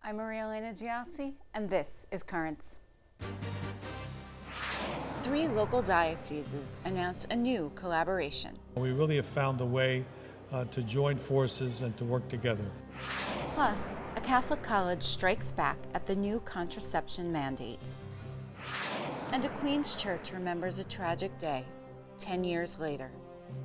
I'm Maria Elena Giassi, and this is Currents. 3 local dioceses announce a new collaboration. We really have found a way to join forces and to work together. Plus, a Catholic college strikes back at the new contraception mandate. And a Queen's Church remembers a tragic day 10 years later.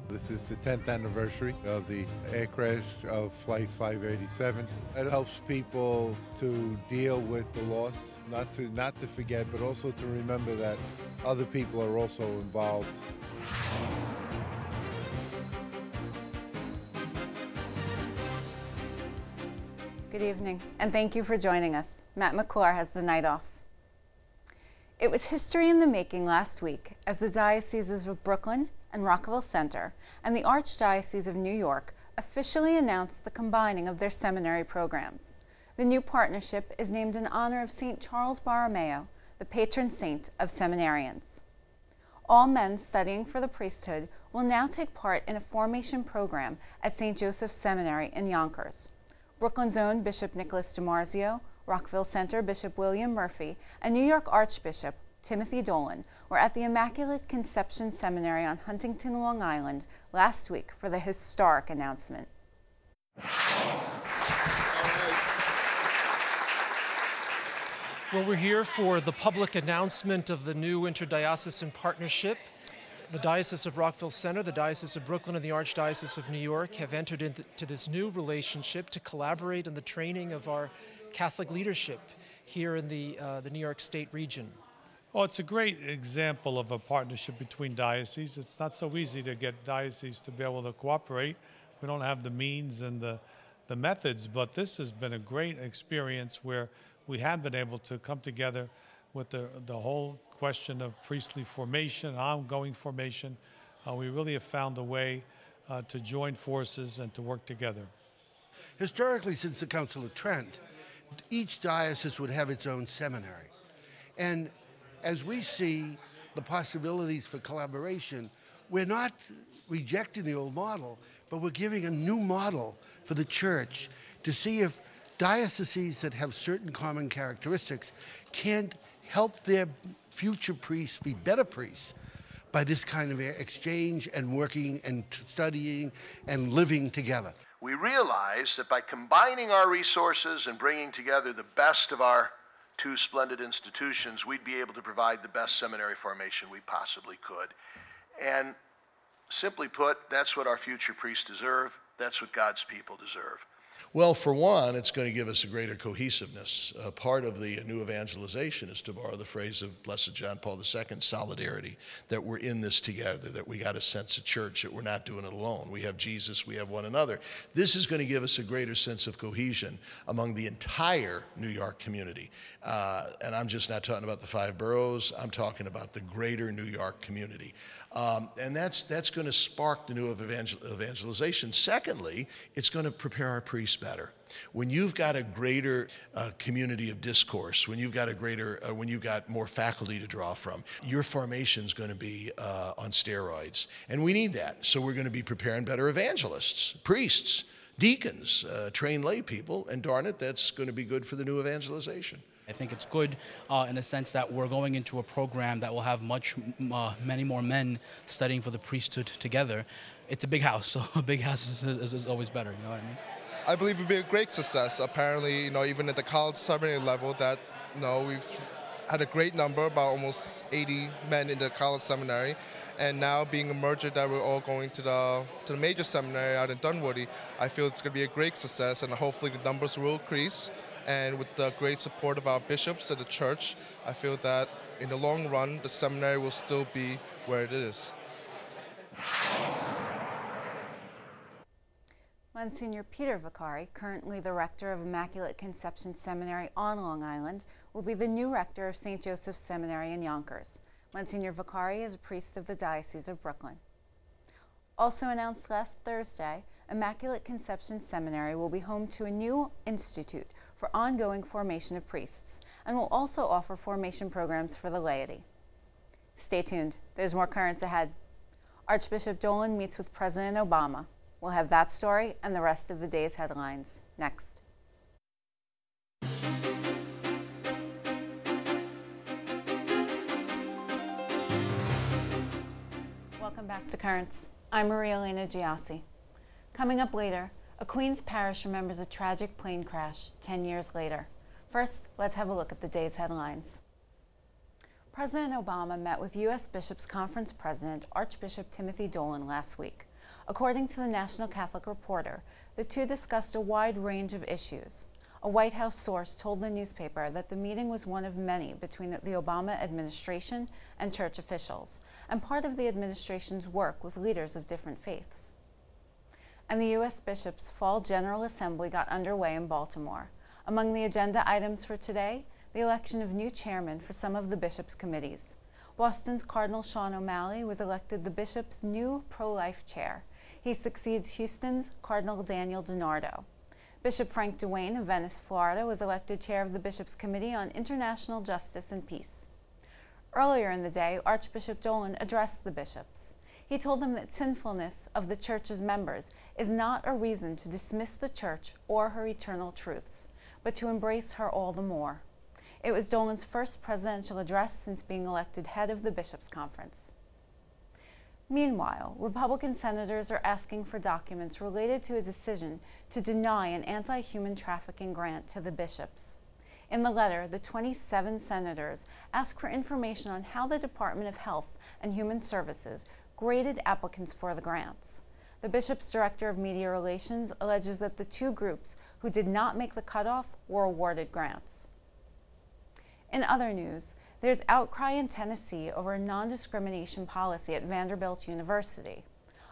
This is the 10th anniversary of the air crash of Flight 587. It helps people to deal with the loss, not to forget, but also to remember that other people are also involved. Good evening, and thank you for joining us. Matt McClure has the night off. It was history in the making last week as the dioceses of Brooklyn and Rockville Center and the Archdiocese of New York officially announced the combining of their seminary programs. The new partnership is named in honor of St. Charles Borromeo, the patron saint of seminarians. All men studying for the priesthood will now take part in a formation program at St. Joseph's Seminary in Yonkers. Brooklyn's own Bishop Nicholas DiMarzio, Rockville Center Bishop William Murphy, and New York Archbishop Timothy Dolan were at the Immaculate Conception Seminary on Huntington, Long Island last week for the historic announcement. Well, we're here for the public announcement of the new interdiocesan partnership. The Diocese of Rockville Center, the Diocese of Brooklyn, and the Archdiocese of New York have entered into this new relationship to collaborate in the training of our Catholic leadership here in the New York State region. Well, it's a great example of a partnership between dioceses. It's not so easy to get dioceses to be able to cooperate. We don't have the means and the methods, but this has been a great experience where we have been able to come together with the whole question of priestly formation, ongoing formation. We really have found a way to join forces and to work together. Historically, since the Council of Trent, each diocese would have its own seminary. And as we see the possibilities for collaboration, we're not rejecting the old model, but we're giving a new model for the church to see if dioceses that have certain common characteristics can't help their future priests be better priests by this kind of exchange and working and studying and living together. We realize that by combining our resources and bringing together the best of our two splendid institutions, we'd be able to provide the best seminary formation we possibly could. And simply put, that's what our future priests deserve. That's what God's people deserve. Well, for one, it's going to give us a greater cohesiveness. Part of the new evangelization is, to borrow the phrase of Blessed John Paul II, solidarity, that we're in this together, that we got a sense of church, that we're not doing it alone. We have Jesus, we have one another. This is going to give us a greater sense of cohesion among the entire New York community. And I'm just not talking about the 5 boroughs, I'm talking about the greater New York community. And that's going to spark the new evangelization. Secondly, it's going to prepare our priests better. When you've got a greater community of discourse, when you've got more faculty to draw from, your formation's going to be on steroids. And we need that. So we're going to be preparing better evangelists, priests, deacons, trained lay people, and darn it, that's going to be good for the new evangelization. I think it's good in the sense that we're going into a program that will have many more men studying for the priesthood together. It's a big house, so a big house is always better, you know what I mean? I believe it would be a great success. Apparently, even at the college seminary level, that we've had a great number, about almost 80 men in the college seminary, and now being a merger that we're all going to the major seminary out in Dunwoody, I feel it's going to be a great success, and hopefully the numbers will increase. And with the great support of our bishops and the church, I feel that in the long run, the seminary will still be where it is. Monsignor Peter Vicari, currently the rector of Immaculate Conception Seminary on Long Island, will be the new rector of St. Joseph's Seminary in Yonkers. Monsignor Vicari is a priest of the Diocese of Brooklyn. Also announced last Thursday, Immaculate Conception Seminary will be home to a new institute for ongoing formation of priests and will also offer formation programs for the laity. Stay tuned. There's more Currents ahead. Archbishop Dolan meets with President Obama. We'll have that story and the rest of the day's headlines next. Welcome back to Currents. I'm Maria Elena Giassi. Coming up later, a Queens parish remembers a tragic plane crash 10 years later. First, let's have a look at the day's headlines. President Obama met with U.S. Bishops' Conference President Archbishop Timothy Dolan last week. According to the National Catholic Reporter, the two discussed a wide range of issues. A White House source told the newspaper that the meeting was one of many between the Obama administration and church officials, and part of the administration's work with leaders of different faiths. And the U.S. Bishops' Fall General Assembly got underway in Baltimore. Among the agenda items for today, the election of new chairmen for some of the bishops' committees. Boston's Cardinal Sean O'Malley was elected the bishop's new pro-life chair. He succeeds Houston's Cardinal Daniel DiNardo. Bishop Frank Duane of Venice, Florida, was elected chair of the Bishops' Committee on International Justice and Peace. Earlier in the day, Archbishop Dolan addressed the bishops. He told them that sinfulness of the church's members is not a reason to dismiss the church or her eternal truths, but to embrace her all the more. It was Dolan's first presidential address since being elected head of the Bishops' Conference. Meanwhile, Republican senators are asking for documents related to a decision to deny an anti-human trafficking grant to the bishops. In the letter, the 27 senators ask for information on how the Department of Health and Human Services graded applicants for the grants. The bishop's director of media relations alleges that the two groups who did not make the cutoff were awarded grants. In other news, there's outcry in Tennessee over a non-discrimination policy at Vanderbilt University.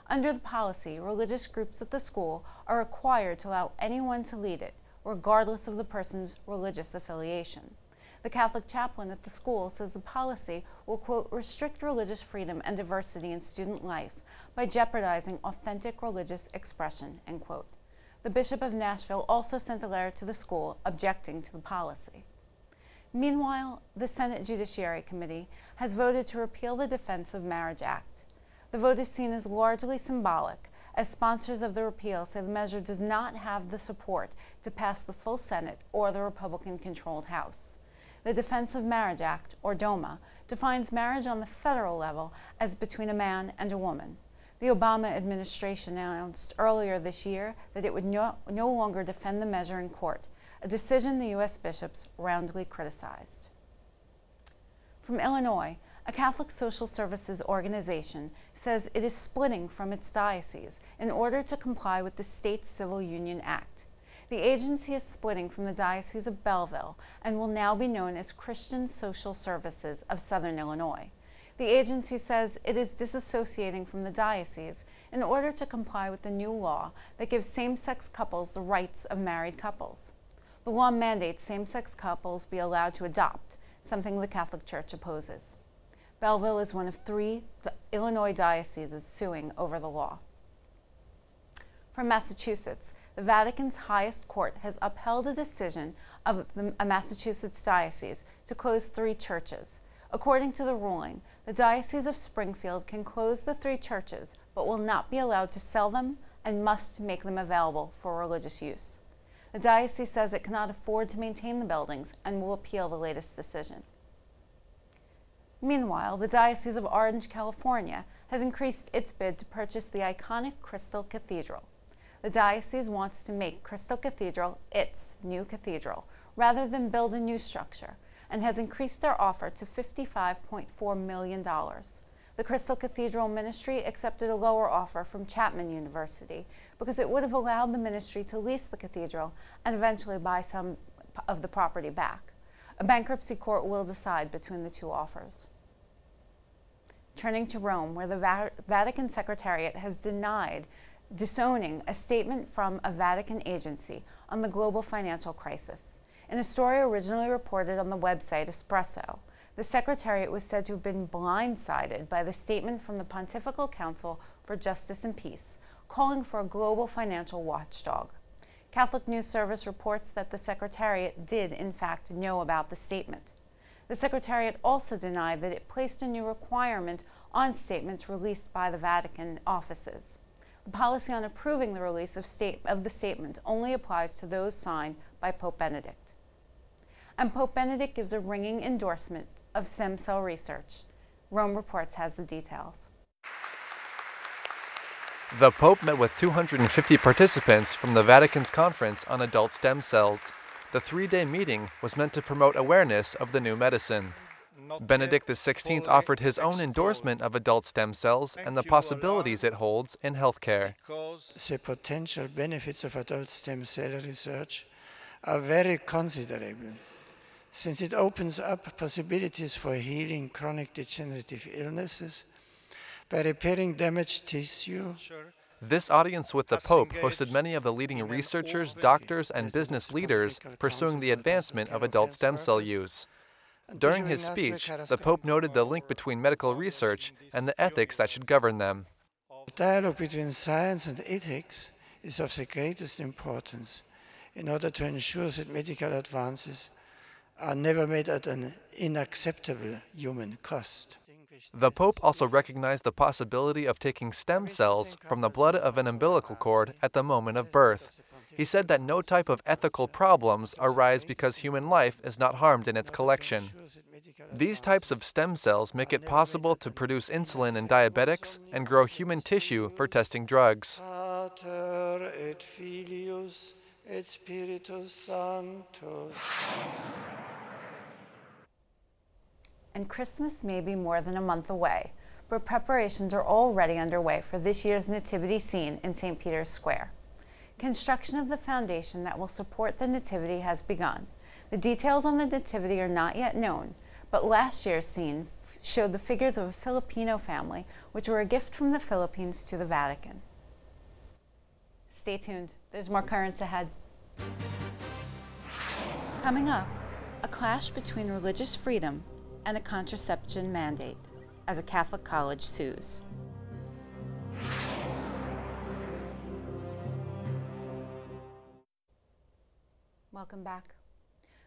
Under the policy, religious groups at the school are required to allow anyone to lead it, regardless of the person's religious affiliation. The Catholic chaplain at the school says the policy will, quote, restrict religious freedom and diversity in student life by jeopardizing authentic religious expression, end quote. The Bishop of Nashville also sent a letter to the school objecting to the policy. Meanwhile, the Senate Judiciary Committee has voted to repeal the Defense of Marriage Act. The vote is seen as largely symbolic, as sponsors of the repeal say the measure does not have the support to pass the full Senate or the Republican-controlled House. The Defense of Marriage Act, or DOMA, defines marriage on the federal level as between a man and a woman. The Obama administration announced earlier this year that it would no longer defend the measure in court, a decision the U.S. bishops roundly criticized. From Illinois, a Catholic social services organization says it is splitting from its diocese in order to comply with the state's Civil Union Act. The agency is splitting from the Diocese of Belleville and will now be known as Christian Social Services of Southern Illinois. The agency says it is disassociating from the diocese in order to comply with the new law that gives same-sex couples the rights of married couples. The law mandates same-sex couples be allowed to adopt, something the Catholic Church opposes. Belleville is one of 3 Illinois dioceses suing over the law. From Massachusetts, the Vatican's highest court has upheld a decision of a Massachusetts diocese to close 3 churches. According to the ruling, the Diocese of Springfield can close the 3 churches, but will not be allowed to sell them and must make them available for religious use. The diocese says it cannot afford to maintain the buildings and will appeal the latest decision. Meanwhile, the Diocese of Orange, California, has increased its bid to purchase the iconic Crystal Cathedral. The diocese wants to make Crystal Cathedral its new cathedral, rather than build a new structure, and has increased their offer to $55.4 million. The Crystal Cathedral Ministry accepted a lower offer from Chapman University because it would have allowed the ministry to lease the cathedral and eventually buy some of the property back. A bankruptcy court will decide between the 2 offers. Turning to Rome, where the Vatican Secretariat has denied disowning a statement from a Vatican agency on the global financial crisis. In a story originally reported on the website Espresso, the Secretariat was said to have been blindsided by the statement from the Pontifical Council for Justice and Peace, calling for a global financial watchdog. Catholic News Service reports that the Secretariat did, in fact, know about the statement. The Secretariat also denied that it placed a new requirement on statements released by the Vatican offices. The policy on approving the release of the statement only applies to those signed by Pope Benedict. And Pope Benedict gives a ringing endorsement of stem cell research. Rome Reports has the details. The Pope met with 250 participants from the Vatican's Conference on Adult Stem Cells. The three-day meeting was meant to promote awareness of the new medicine. Benedict XVI offered his own endorsement of adult stem cells and the possibilities it holds in healthcare. The potential benefits of adult stem cell research are very considerable, since it opens up possibilities for healing chronic degenerative illnesses by repairing damaged tissue. This audience with the Pope hosted many of the leading researchers, doctors, and business leaders pursuing the advancement of adult stem cell use. During his speech, the Pope noted the link between medical research and the ethics that should govern them. The dialogue between science and ethics is of the greatest importance in order to ensure that medical advances are never made at an unacceptable human cost. The Pope also recognized the possibility of taking stem cells from the blood of an umbilical cord at the moment of birth. He said that no type of ethical problems arise because human life is not harmed in its collection. These types of stem cells make it possible to produce insulin in diabetics and grow human tissue for testing drugs. Pater et Filius et Spiritus Sanctus. And Christmas may be more than a month away, but preparations are already underway for this year's nativity scene in St. Peter's Square. Construction of the foundation that will support the nativity has begun. The details on the nativity are not yet known, but last year's scene showed the figures of a Filipino family, which were a gift from the Philippines to the Vatican. Stay tuned, there's more currents ahead. Coming up, a clash between religious freedom and a contraception mandate as a Catholic college sues. Welcome back.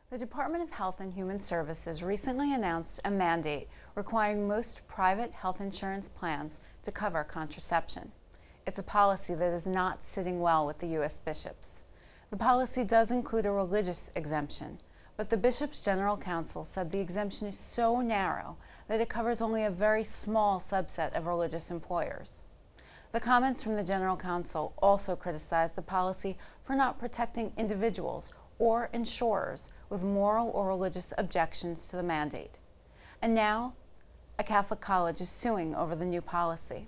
The Department of Health and Human Services recently announced a mandate requiring most private health insurance plans to cover contraception. It's a policy that is not sitting well with the U.S. bishops. The policy does include a religious exemption, but the Bishops' General Council said the exemption is so narrow that it covers only a very small subset of religious employers. The comments from the General Council also criticized the policy for not protecting individuals or insurers with moral or religious objections to the mandate. And now, a Catholic college is suing over the new policy.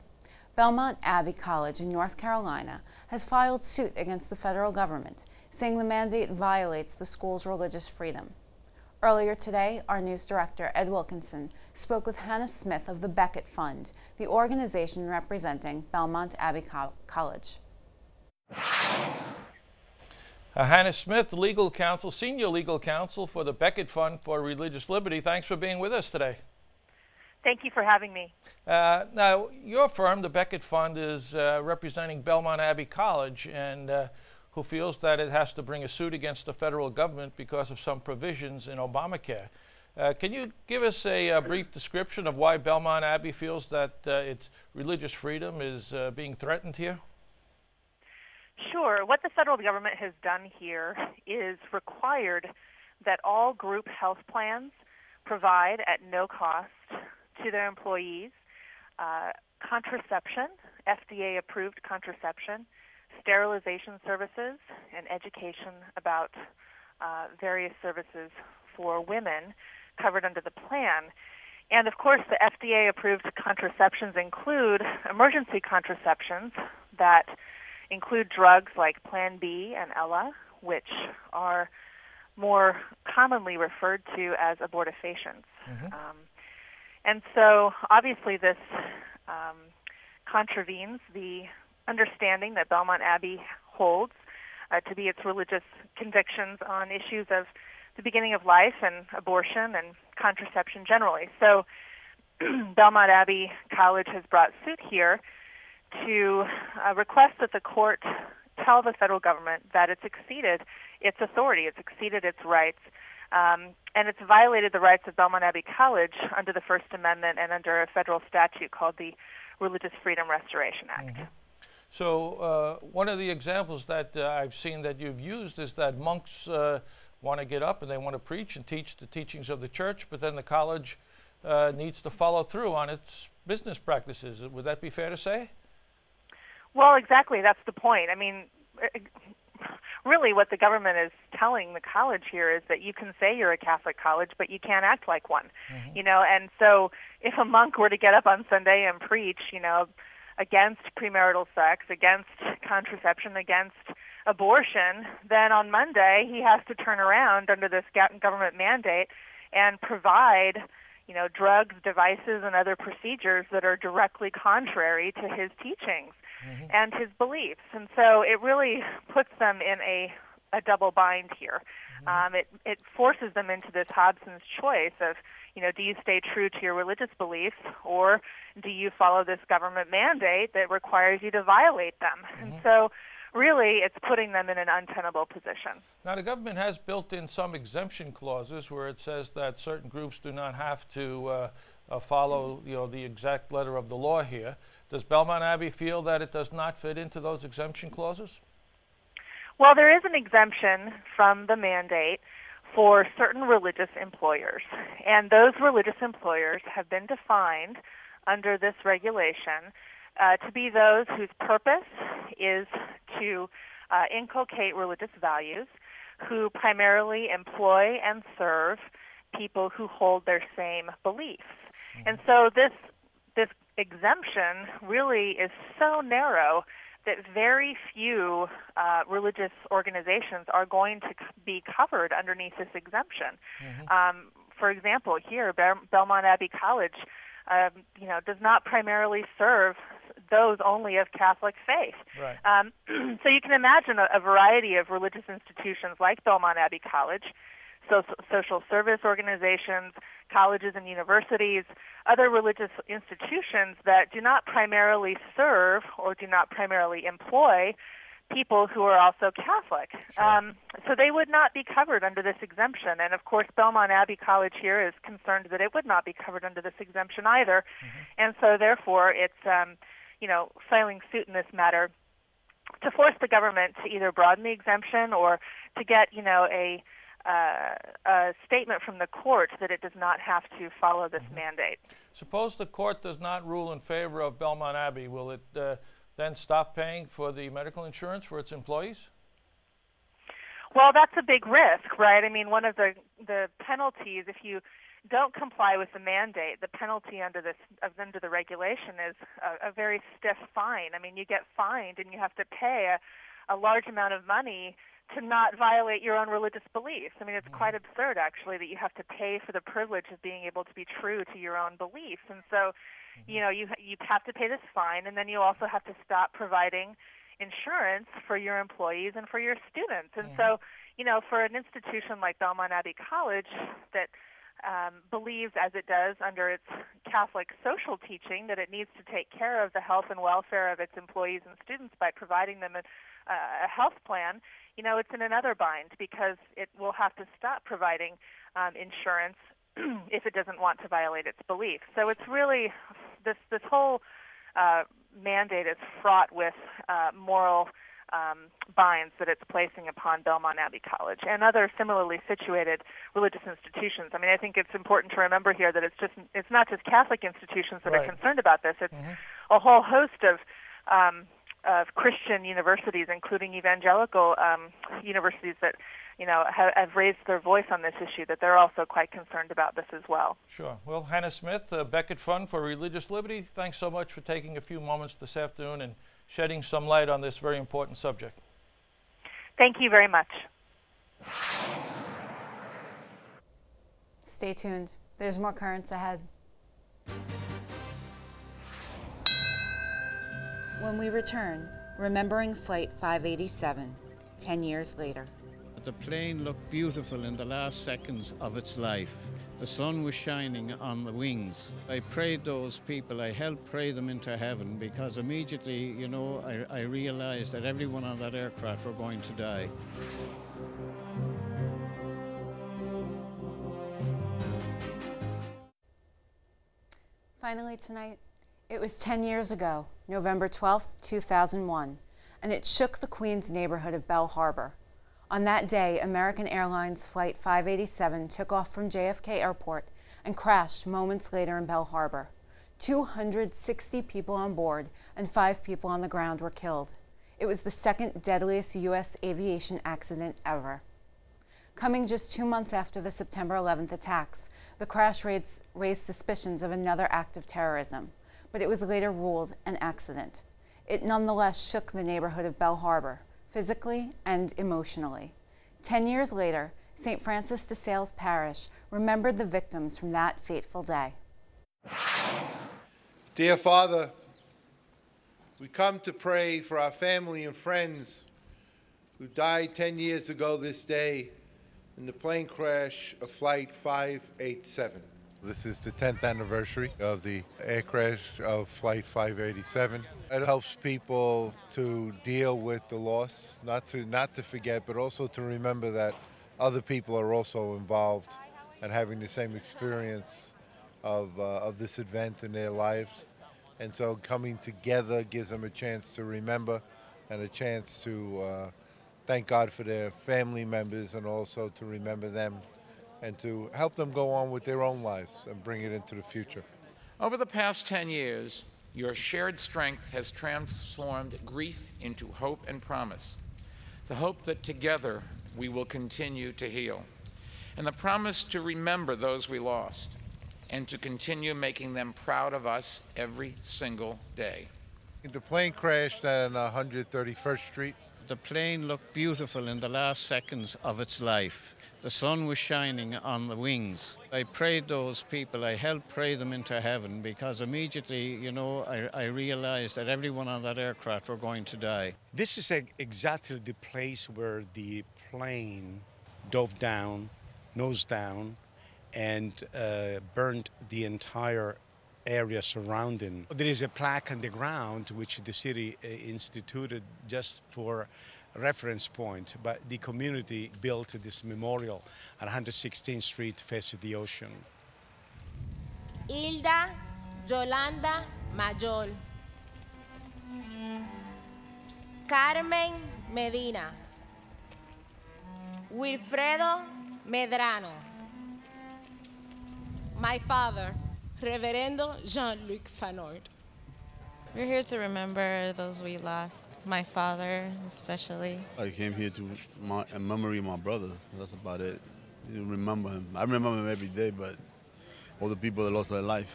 Belmont Abbey College in North Carolina has filed suit against the federal government, saying the mandate violates the school's religious freedom. Earlier today, our news director, Ed Wilkinson, spoke with Hannah Smith of the Beckett Fund, the organization representing Belmont Abbey College. Hannah Smith, legal counsel, senior legal counsel for the Beckett Fund for Religious Liberty. Thanks for being with us today. Thank you for having me. Now, your firm, the Beckett Fund, is representing Belmont Abbey College, and who feels that it has to bring a suit against the federal government because of some provisions in Obamacare. Can you give us a brief description of why Belmont Abbey feels that its religious freedom is being threatened here? Sure. What the federal government has done here is required that all group health plans provide at no cost to their employees contraception, FDA-approved contraception, sterilization services, and education about various services for women covered under the plan. And of course, the FDA-approved contraceptions include emergency contraceptions that include drugs like Plan B and Ella, which are more commonly referred to as abortifacients. And so obviously this contravenes the understanding that Belmont Abbey holds to be its religious convictions on issues of the beginning of life and abortion and contraception generally. So Belmont Abbey College has brought suit here to request that the court tell the federal government that it's exceeded its authority, it's exceeded its rights, and it's violated the rights of Belmont Abbey College under the First Amendment and under a federal statute called the Religious Freedom Restoration Act. So one of the examples that I've seen that you've used is that monks want to get up and they want to preach and teach the teachings of the church, but then the college needs to follow through on its business practices. Would that be fair to say? Well, exactly. That's the point. I mean, really what the government is telling the college here is that you can say you're a Catholic college, but you can't act like one. You know, and so if a monk were to get up on Sunday and preach, you know, against premarital sex, against contraception, against abortion, then on Monday he has to turn around under this government mandate and provide, you know, drugs, devices, and other procedures that are directly contrary to his teachings and his beliefs. And so it really puts them in a double bind here. It forces them into this Hobson's choice of, you know, do you stay true to your religious beliefs, or do you follow this government mandate that requires you to violate them? And so really it's putting them in an untenable position. Now, the government has built in some exemption clauses where it says that certain groups do not have to follow, you know, the exact letter of the law here. Does Belmont Abbey feel that it does not fit into those exemption clauses? Well, there is an exemption from the mandate for certain religious employers, and those religious employers have been defined under this regulation to be those whose purpose is to inculcate religious values, who primarily employ and serve people who hold their same beliefs. And so this exemption really is so narrow that very few religious organizations are going to be covered underneath this exemption. For example, here, Belmont Abbey College, you know, does not primarily serve those only of Catholic faith. Right. So you can imagine a variety of religious institutions like Belmont Abbey College, social service organizations, colleges and universities, other religious institutions that do not primarily serve or do not primarily employ people who are also Catholic. So they would not be covered under this exemption. And of course, Belmont Abbey College here is concerned that it would not be covered under this exemption either. And so therefore, it's, you know, filing suit in this matter to force the government to either broaden the exemption or to get, you know, a statement from the court that it does not have to follow this mandate. Suppose the court does not rule in favor of Belmont Abbey. Will it then stop paying for the medical insurance for its employees? Well, that's a big risk, right? I mean, one of the penalties, if you don't comply with the mandate, the penalty under the regulation is a very stiff fine. I mean, you get fined and you have to pay a large amount of money to not violate your own religious beliefs. I mean, it's quite absurd, actually, that you have to pay for the privilege of being able to be true to your own beliefs. And so, you know, you have to pay this fine, and then you also have to stop providing insurance for your employees and for your students. And so, you know, for an institution like Belmont Abbey College that believes, as it does under its Catholic social teaching, that it needs to take care of the health and welfare of its employees and students by providing them a health plan, you know, it's in another bind because it will have to stop providing insurance if it doesn't want to violate its beliefs. So it's really, this whole mandate is fraught with moral binds that it's placing upon Belmont Abbey College and other similarly situated religious institutions. I mean, I think it's important to remember here that it's not just Catholic institutions that are concerned about this. It's a whole host of Christian universities, including evangelical universities that, you know, have raised their voice on this issue, that they're also quite concerned about this as well. Sure. Well, Hannah Smith, Becket Fund for Religious Liberty, thanks so much for taking a few moments this afternoon and shedding some light on this very important subject. Thank you very much. Stay tuned. There's more currents ahead. When we return, remembering Flight 587, 10 years later. The plane looked beautiful in the last seconds of its life. The sun was shining on the wings. I prayed those people, I helped pray them into heaven because immediately, you know, I realized that everyone on that aircraft were going to die. Finally tonight, it was 10 years ago, November 12th, 2001, and it shook the Queens neighborhood of Bell Harbor. On that day, American Airlines Flight 587 took off from JFK Airport and crashed moments later in Bell Harbor. 260 people on board and 5 people on the ground were killed. It was the second deadliest U.S. aviation accident ever. Coming just 2 months after the September 11th attacks, the crash raised suspicions of another act of terrorism, but it was later ruled an accident. It nonetheless shook the neighborhood of Belle Harbor, physically and emotionally. 10 years later, St. Francis de Sales Parish remembered the victims from that fateful day. Dear Father, we come to pray for our family and friends who died 10 years ago this day in the plane crash of Flight 587. This is the 10th anniversary of the air crash of Flight 587. It helps people to deal with the loss, not to forget, but also to remember that other people are also involved and having the same experience of this event in their lives. And so coming together gives them a chance to remember and a chance to thank God for their family members and also to remember them and to help them go on with their own lives and bring it into the future. Over the past 10 years, your shared strength has transformed grief into hope and promise. The hope that together we will continue to heal, and the promise to remember those we lost and to continue making them proud of us every single day. The plane crashed on 131st Street. The plane looked beautiful in the last seconds of its life. The sun was shining on the wings. I prayed those people, I helped pray them into heaven because immediately, you know, I realized that everyone on that aircraft were going to die. This is exactly the place where the plane dove down, nose down, and burned the entire area surrounding. There is a plaque on the ground which the city instituted just for reference point, but the community built this memorial at 116th Street facing the ocean. Hilda Yolanda Mayol, Carmen Medina, Wilfredo Medrano. My father, Reverendo Jean-Luc Fanord. We're here to remember those we lost, my father especially. I came here to memory of my brother. That's about it. You remember him. I remember him every day, but all the people that lost their life.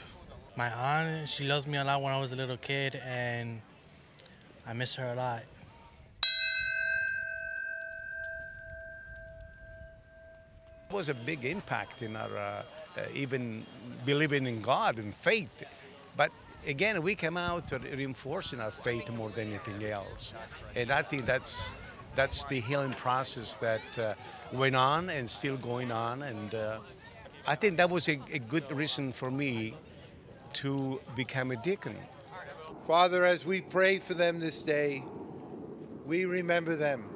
My aunt, she loves me a lot when I was a little kid, and I miss her a lot. It was a big impact in our even believing in God and faith. But again, we came out reinforcing our faith more than anything else. And I think that's the healing process that went on and still going on. And I think that was a good reason for me to become a deacon. Father, as we pray for them this day, we remember them.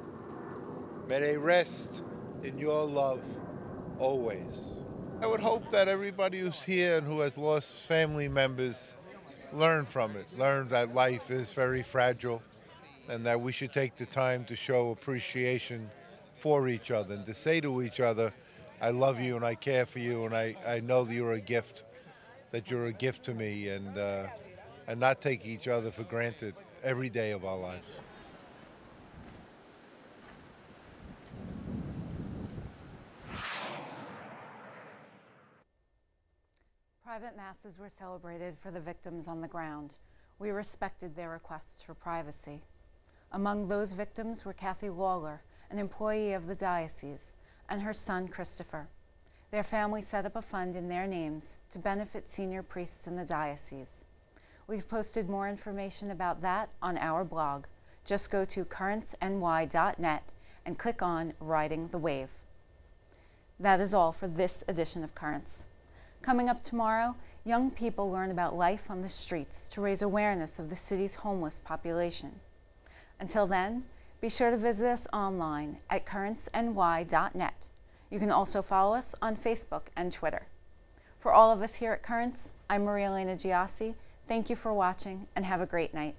May they rest in your love always. I would hope that everybody who's here and who has lost family members learn from it, learn that life is very fragile and that we should take the time to show appreciation for each other and to say to each other, I love you and I care for you and I know that you're a gift to me, and not take each other for granted every day of our lives. Private masses were celebrated for the victims on the ground. We respected their requests for privacy. Among those victims were Kathy Lawler, an employee of the diocese, and her son Christopher. Their family set up a fund in their names to benefit senior priests in the diocese. We've posted more information about that on our blog. Just go to currentsny.net and click on Riding the Wave. That is all for this edition of Currents. Coming up tomorrow, young people learn about life on the streets to raise awareness of the city's homeless population. Until then, be sure to visit us online at currentsny.net. You can also follow us on Facebook and Twitter. For all of us here at Currents, I'm Maria Elena Giassi. Thank you for watching and have a great night.